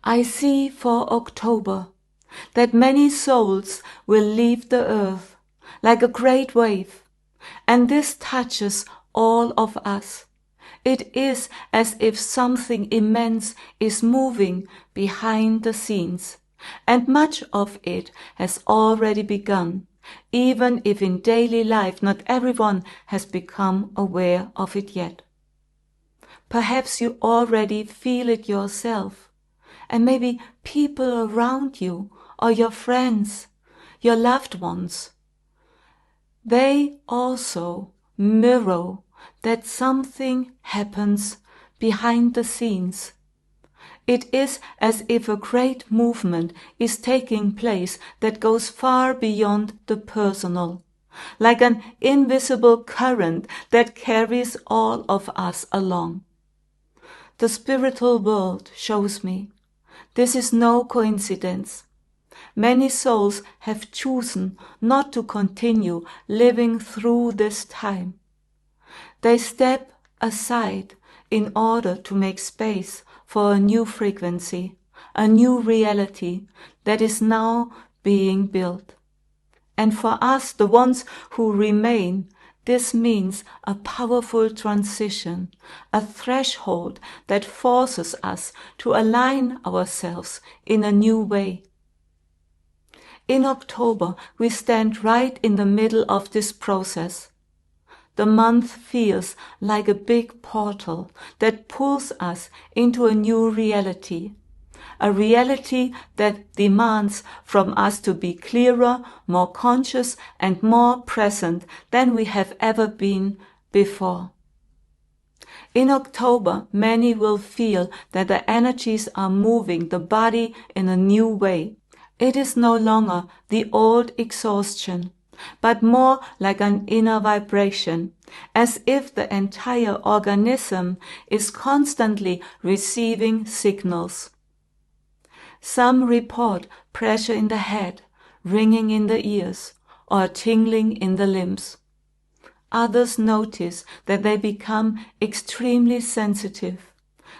I see for October that many souls will leave the earth like a great wave, and this touches all of us. It is as if something immense is moving behind the scenes, and much of it has already begun, even if in daily life not everyone has become aware of it yet. Perhaps you already feel it yourself, and maybe people around you or your friends, your loved ones, they also mirror that something happens behind the scenes. It is as if a great movement is taking place that goes far beyond the personal, like an invisible current that carries all of us along. The spiritual world shows me this is no coincidence. Many souls have chosen not to continue living through this time. They step aside in order to make space for a new frequency, a new reality that is now being built. And for us, the ones who remain, this means a powerful transition, a threshold that forces us to align ourselves in a new way. In October, we stand right in the middle of this process. The month feels like a big portal that pulls us into a new reality, a reality that demands from us to be clearer, more conscious, and more present than we have ever been before. In October, many will feel that the energies are moving the body in a new way. It is no longer the old exhaustion, but more like an inner vibration, as if the entire organism is constantly receiving signals. Some report pressure in the head, ringing in the ears, or tingling in the limbs. Others notice that they become extremely sensitive.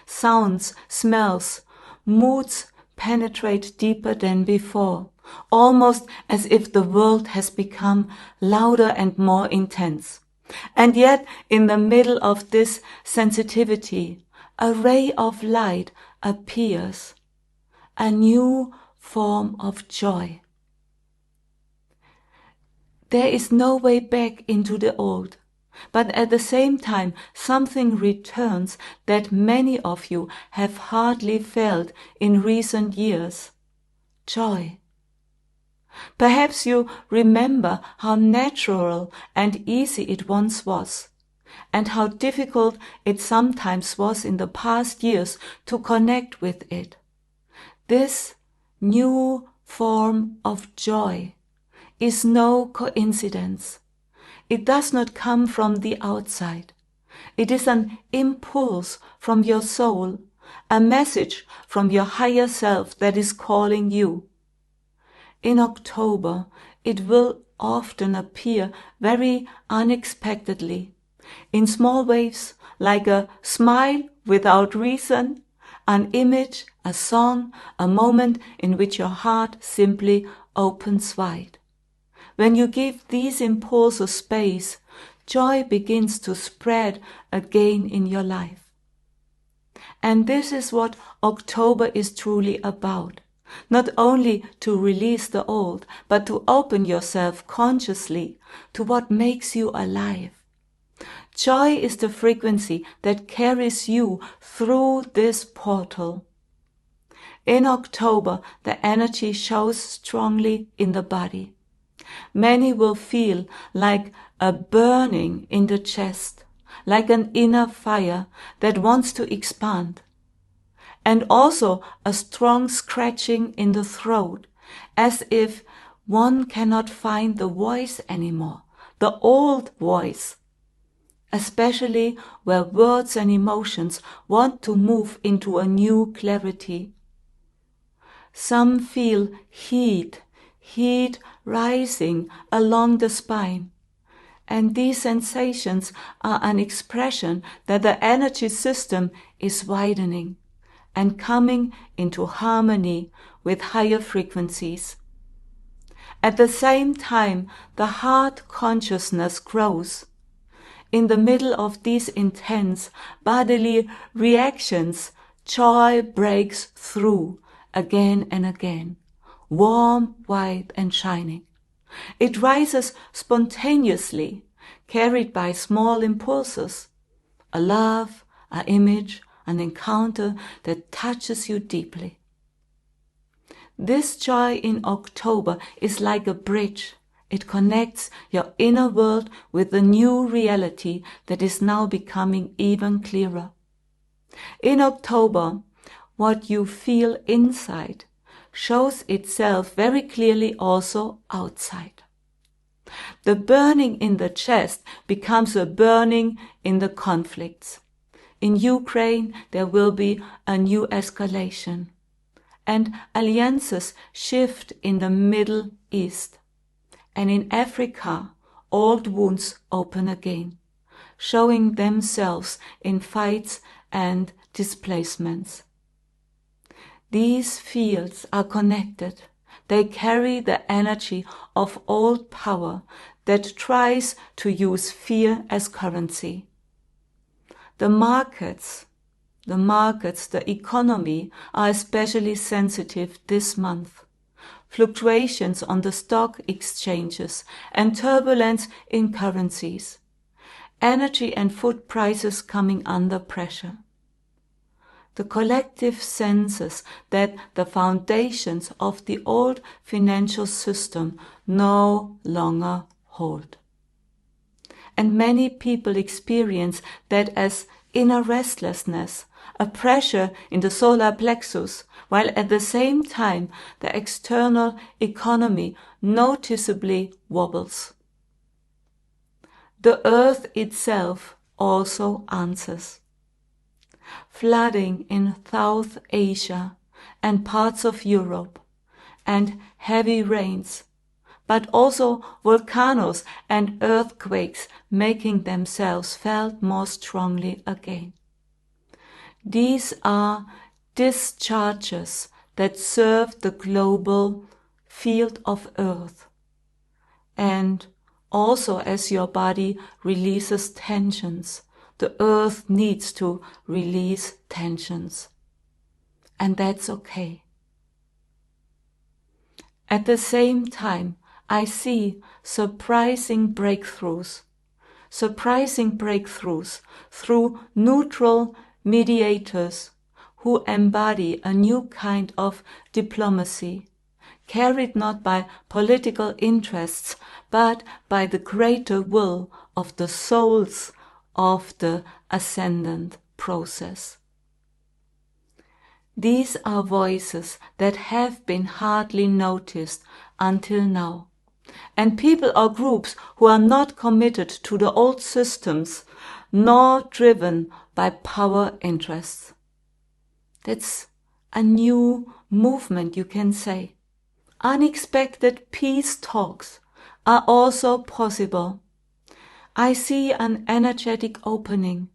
Sounds, smells, moods penetrate deeper than before, almost as if the world has become louder and more intense. And yet, in the middle of this sensitivity, a ray of light appears, a new form of joy. There is no way back into the old, but at the same time something returns that many of you have hardly felt in recent years: joy. Perhaps you remember how natural and easy it once was, and how difficult it sometimes was in the past years to connect with it. This new form of joy is no coincidence. It does not come from the outside. It is an impulse from your soul, a message from your higher self that is calling you. In October, it will often appear very unexpectedly, in small waves, like a smile without reason, an image, a song, a moment in which your heart simply opens wide. When you give these impulses space, joy begins to spread again in your life. And this is what October is truly about. Not only to release the old, but to open yourself consciously to what makes you alive. Joy is the frequency that carries you through this portal. In October, the energy shows strongly in the body. Many will feel like a burning in the chest, like an inner fire that wants to expand. And also a strong scratching in the throat, as if one cannot find the voice anymore, the old voice, especially where words and emotions want to move into a new clarity. Some feel heat rising along the spine. And these sensations are an expression that the energy system is widening, and coming into harmony with higher frequencies. At the same time, the heart consciousness grows. In the middle of these intense bodily reactions, joy breaks through again and again, warm, white, and shining. It rises spontaneously, carried by small impulses, a love, an image, an encounter that touches you deeply. This joy in October is like a bridge. It connects your inner world with the new reality that is now becoming even clearer. In October, what you feel inside shows itself very clearly also outside. The burning in the chest becomes a burning in the conflicts. In Ukraine, there will be a new escalation, and alliances shift in the Middle East. And in Africa, old wounds open again, showing themselves in fights and displacements. These fields are connected. They carry the energy of old power that tries to use fear as currency. The markets, the economy are especially sensitive this month. Fluctuations on the stock exchanges and turbulence in currencies. Energy and food prices coming under pressure. The collective senses that the foundations of the old financial system no longer hold. And many people experience that as inner restlessness, a pressure in the solar plexus, while at the same time the external economy noticeably wobbles. The earth itself also answers. Flooding in South Asia and parts of Europe, and heavy rains, but also volcanoes and earthquakes making themselves felt more strongly again. These are discharges that serve the global field of earth, and also as your body releases tensions, the earth needs to release tensions, and that's okay. At the same time, I see surprising breakthroughs through neutral mediators who embody a new kind of diplomacy, carried not by political interests, but by the greater will of the souls of the ascendant process. These are voices that have been hardly noticed until now, and people or groups who are not committed to the old systems nor driven by power interests. That's a new movement, you can say. Unexpected peace talks are also possible. I see an energetic opening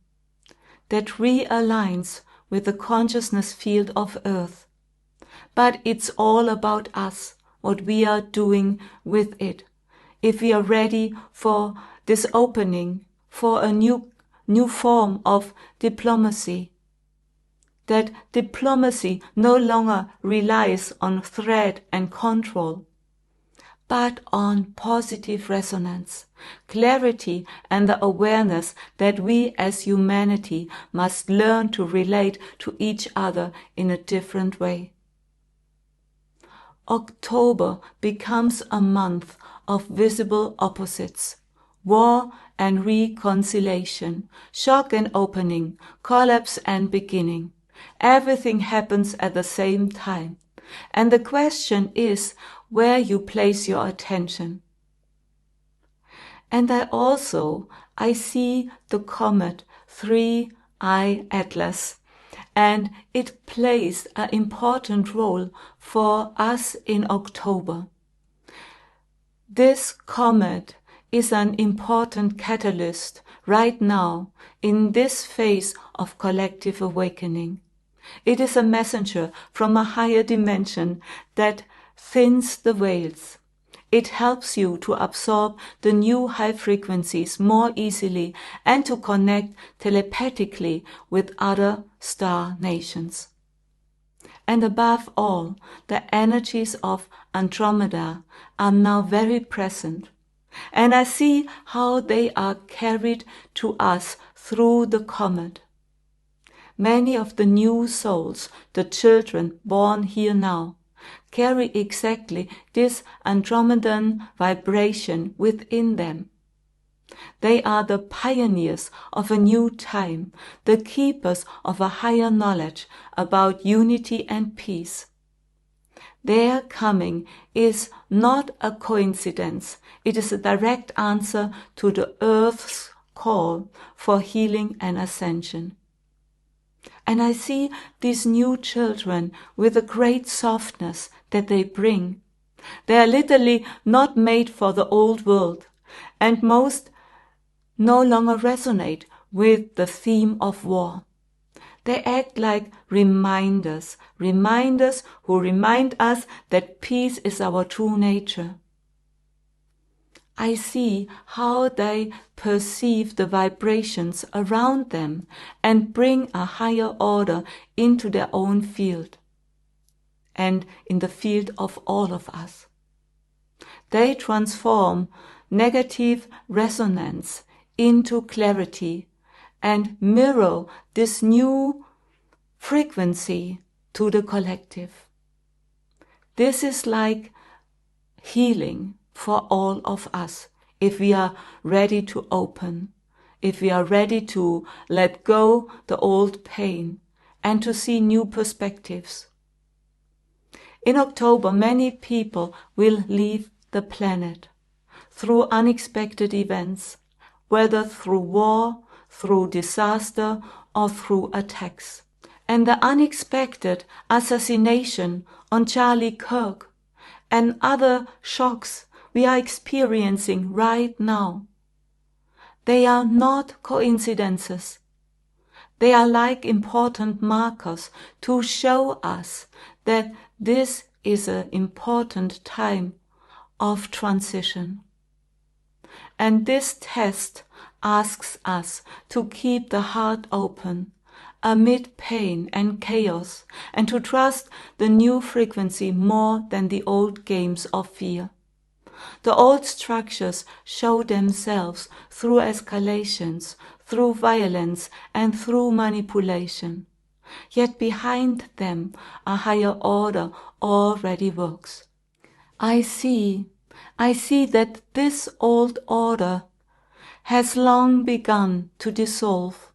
that realigns with the consciousness field of Earth. But it's all about us, what we are doing with it. If we are ready for this opening, for a new form of diplomacy, that diplomacy no longer relies on threat and control, but on positive resonance, clarity, and the awareness that we as humanity must learn to relate to each other in a different way. October becomes a month of visible opposites, war and reconciliation, shock and opening, collapse and beginning. Everything happens at the same time, and the question is where you place your attention. And I see the Comet 3I Atlas, and it plays an important role for us in October. This comet is an important catalyst right now in this phase of collective awakening. It is a messenger from a higher dimension that thins the veils. It helps you to absorb the new high frequencies more easily and to connect telepathically with other star nations. And above all, the energies of Andromeda are now very present. And I see how they are carried to us through the comet. Many of the new souls, the children born here now, carry exactly this Andromedan vibration within them. They are the pioneers of a new time, the keepers of a higher knowledge about unity and peace. Their coming is not a coincidence. It is a direct answer to the Earth's call for healing and ascension. And I see these new children with a great softness that they bring. They are literally not made for the old world, and most no longer resonate with the theme of war. They act like reminders who remind us that peace is our true nature. I see how they perceive the vibrations around them and bring a higher order into their own field and in the field of all of us. They transform negative resonance into clarity and mirror this new frequency to the collective. This is like healing for all of us if we are ready to open, if we are ready to let go the old pain and to see new perspectives. In October, many people will leave the planet through unexpected events, whether through war, through disaster, or through attacks. And the unexpected assassination on Charlie Kirk and other shocks we are experiencing right now, they are not coincidences. They are like important markers to show us that this is an important time of transition. And this test asks us to keep the heart open amid pain and chaos and to trust the new frequency more than the old games of fear. The old structures show themselves through escalations, through violence, and through manipulation. Yet behind them a higher order already works. I see that this old order has long begun to dissolve.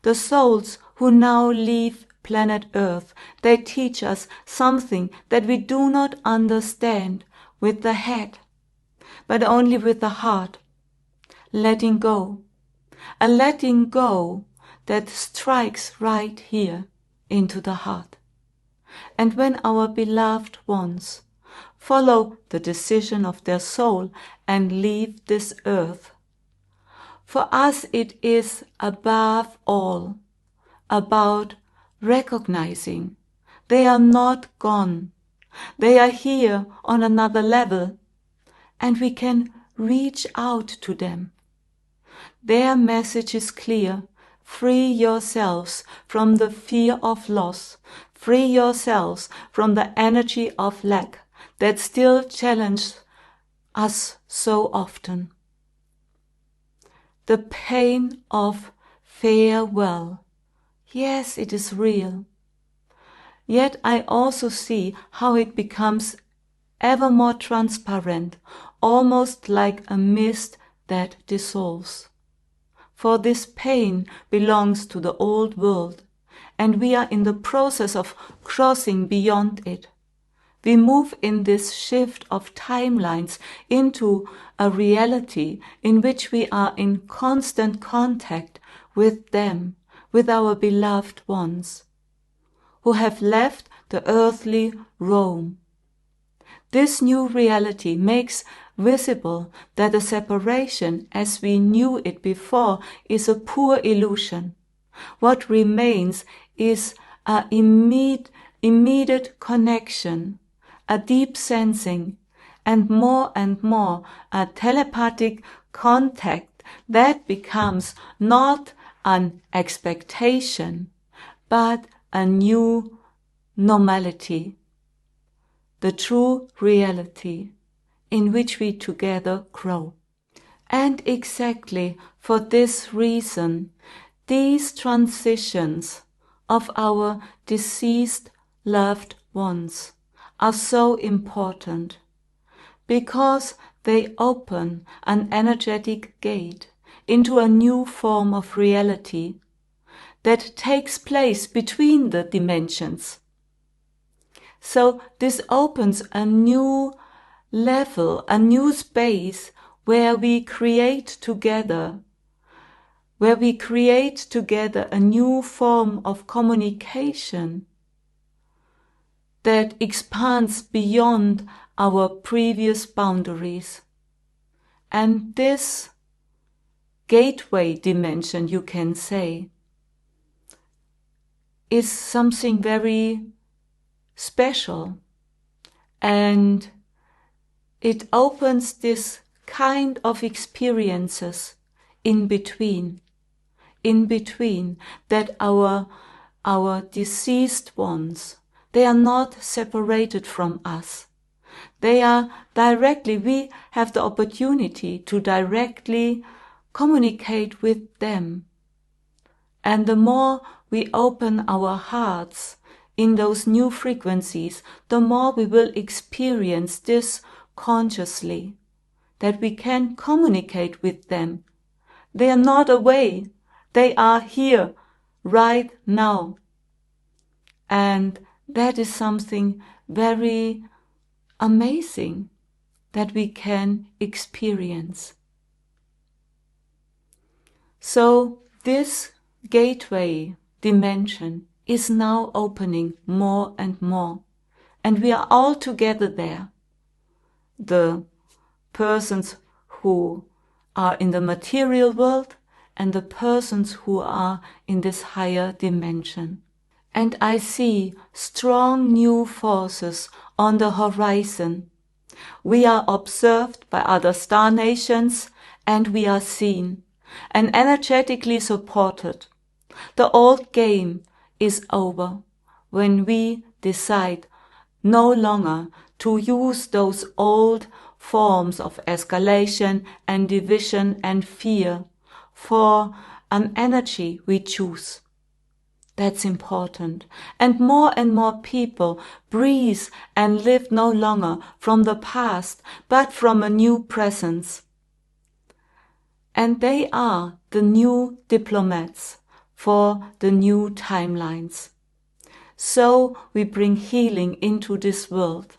The souls who now leave planet Earth, they teach us something that we do not understand with the head, but only with the heart. Letting go. A letting go that strikes right here into the heart. And when our beloved ones follow the decision of their soul and leave this earth, for us it is above all about recognizing they are not gone. They are here on another level, and we can reach out to them. Their message is clear. Free yourselves from the fear of loss. Free yourselves from the energy of lack that still challenges us so often. The pain of farewell. Yes, it is real. Yet I also see how it becomes ever more transparent, almost like a mist that dissolves. For this pain belongs to the old world, and we are in the process of crossing beyond it. We move in this shift of timelines into a reality in which we are in constant contact with them, with our beloved ones, who have left the earthly Rome. This new reality makes visible that the separation as we knew it before is a poor illusion. What remains is a immediate connection, a deep sensing, and more a telepathic contact that becomes not an expectation, but a new normality, the true reality in which we together grow. And exactly for this reason, these transitions of our deceased loved ones are so important, because they open an energetic gate into a new form of reality that takes place between the dimensions. So this opens a new level, a new space where we create together a new form of communication that expands beyond our previous boundaries. And this gateway dimension, you can say, is something very special, and it opens this kind of experiences in between that our deceased ones, they are not separated from us. They are directly, we have the opportunity to directly communicate with them. And the more we open our hearts in those new frequencies, the more we will experience this consciously, that we can communicate with them. They are not away, they are here, right now. And that is something very amazing that we can experience. So this gateway dimension is now opening more and more, and we are all together there. The persons who are in the material world and the persons who are in this higher dimension. And I see strong new forces on the horizon. We are observed by other star nations, and we are seen and energetically supported. The old game is over when we decide no longer to use those old forms of escalation and division and fear for an energy we choose. That's important. And more people breathe and live no longer from the past, but from a new presence. And they are the new diplomats for the new timelines. So we bring healing into this world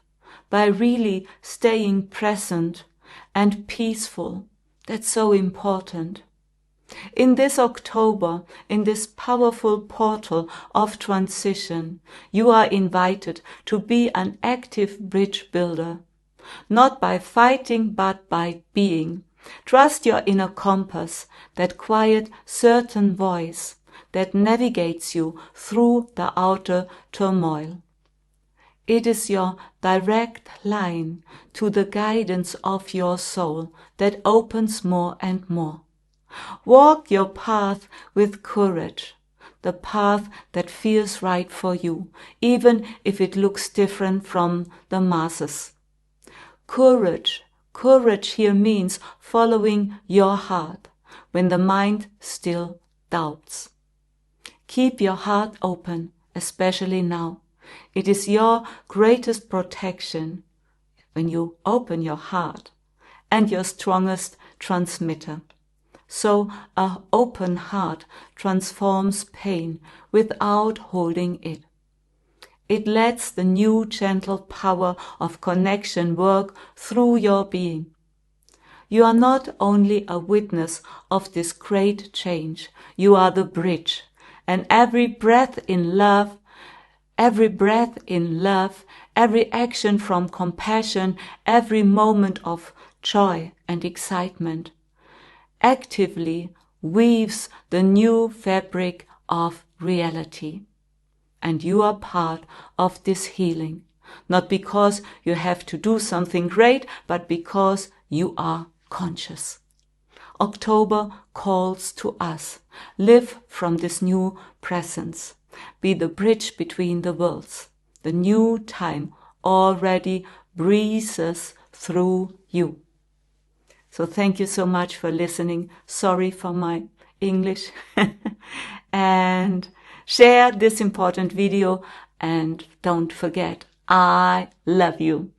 by really staying present and peaceful. That's so important. In this October, in this powerful portal of transition, you are invited to be an active bridge builder, not by fighting but by being. Trust your inner compass, that quiet, certain voice that navigates you through the outer turmoil. It is your direct line to the guidance of your soul that opens more and more. Walk your path with courage, the path that feels right for you, even if it looks different from the masses. Courage here means following your heart when the mind still doubts. Keep your heart open, especially now. It is your greatest protection when you open your heart, and your strongest transmitter. So an open heart transforms pain without holding it. It lets the new gentle power of connection work through your being. You are not only a witness of this great change, you are the bridge, and every breath in love, every action from compassion, every moment of joy and excitement actively weaves the new fabric of reality. and you are part of this healing. Not because you have to do something great, but because you are conscious. October calls to us. Live from this new presence. Be the bridge between the worlds. The new time already breezes through you. So thank you so much for listening. Sorry for my English. And share this important video, and don't forget, I love you.